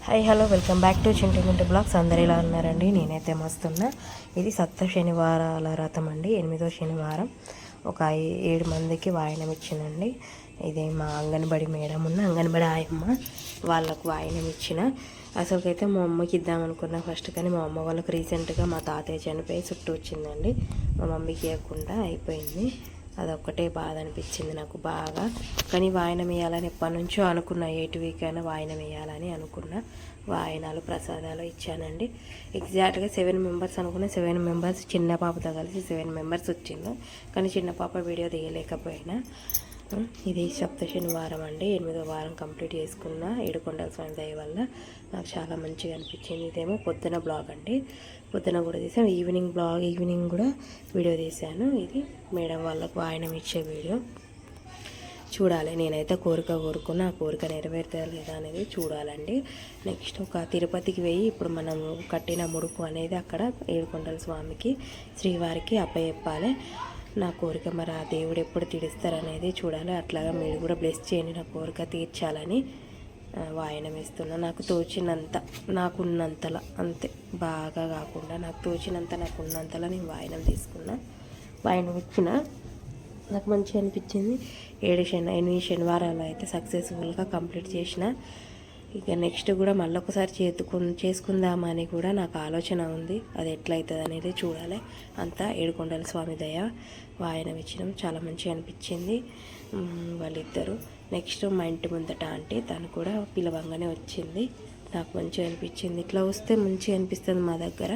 Hi hello welcome back to Chintiminti blogs. అందరు ఇలా ఉన్నారండి? నేనైతే మస్తున్నా. ఇది సప్త శనివారాల రథం అండి, 8వ శనివారం. ఒక 7 మందికి వాయినం ఇచ్చిందండి. ఇది మా అంగన్వాడీ మేడం ఉన్న అంగన్వాడీ ఆయమ్మ వాళ్ళకు వాయినం ఇచ్చిన. అసలుకైతే మా అమ్మకి ఇద్దామనుకున్నా ఫస్ట్, కానీ మా అమ్మ వాళ్ళకి రీసెంట్గా మా తాతయ్య చనిపోయి చుట్టూ వచ్చిందండి. మా మమ్మీకి ఇవ్వకుండా అయిపోయింది. అదొక్కటే బాధ అనిపించింది నాకు బాగా. కానీ వాయినం వేయాలని ఎప్పటి నుంచో అనుకున్నా, 8 వీక్ అయినా వాయినం వేయాలని అనుకున్నా. వాయినాలు ప్రసాదాలు ఇచ్చానండి. ఎగ్జాక్ట్గా 7 మెంబర్స్ అనుకున్నా. 7 మెంబర్స్ చిన్న పాపతో కలిసి 7 మెంబర్స్ వచ్చింది. కానీ చిన్న పాప వీడియో తీయలేకపోయినా. ఇది సప్త శనివారం అండి, 8వ వారం కంప్లీట్ చేసుకున్న. ఏడుకొండల స్వామి దయ వల్ల నాకు చాలా మంచిగా అనిపించింది. ఇదేమో పొద్దున బ్లాగ్ అండి, పొద్దున కూడా తీసాను. ఈవినింగ్ కూడా వీడియో తీశాను. ఇది మేడం వాళ్ళకు వాయినం ఇచ్చే వీడియో. చూడాలి, నేనైతే కోరుకున్న ఆ కోరిక నెరవేరుతుందా లేదా అనేది చూడాలండి. నెక్స్ట్ ఒక తిరుపతికి పోయి ఇప్పుడు మనము కట్టిన ముడుపు అనేది అక్కడ ఏడుకొండల స్వామికి శ్రీవారికి అప్పచెప్పాలి. నా కోరిక మరి ఆ దేవుడు ఎప్పుడు తీరుస్తారనేది చూడాలి. అట్లాగా మీరు కూడా బ్లెస్ చేయండి, నా కోరిక తీర్చాలని వాయనం ఇస్తున్నా. నాకు తోచినంత, నాకున్నంతలా, అంతే బాగా కాకుండా నాకు తోచినంత, నాకున్నంతలా నేను వాయనం తీసుకున్నా. వాయనం ఇచ్చిన నాకు మంచిగా అనిపించింది. 8 శనివారాలు అయితే సక్సెస్ఫుల్గా కంప్లీట్ చేసిన. ఇక నెక్స్ట్ కూడా మళ్ళొకసారి చేసుకుందామని కూడా నాకు ఆలోచన ఉంది. అది ఎట్లయితుంది అనేది చూడాలి. అంతా ఏడుకొండల స్వామి దయ. వాయనం ఇచ్చడం చాలా మంచిగా అనిపించింది వాళ్ళిద్దరూ. నెక్స్ట్ మా ఇంటి ముందట ఆంటీ, తను కూడా పిలవంగానే వచ్చింది. నాకు మంచిగా అనిపించింది. ఇట్లా వస్తే మంచిగా అనిపిస్తుంది. మా దగ్గర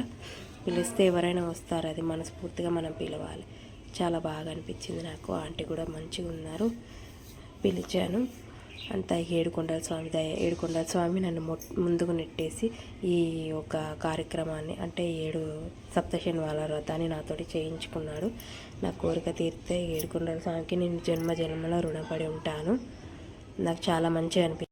పిలిస్తే ఎవరైనా వస్తారు, అది మనస్ఫూర్తిగా మనం పిలవాలి. చాలా బాగా అనిపించింది నాకు. ఆంటీ కూడా మంచిగా ఉన్నారు. పిలిచాను. అంతా ఏడుకొండల స్వామి దయ. ఏడుకొండల స్వామి నన్ను ముందుకు నెట్టేసి ఈ ఒక కార్యక్రమాన్ని, అంటే 7 సప్త శనివారాల వ్రతాన్ని నాతోటి చేయించుకున్నాడు. నా కోరిక తీరితే ఏడుకొండల స్వామికి నేను జన్మలో రుణపడి ఉంటాను. నాకు చాలా మంచిగా అనిపించింది.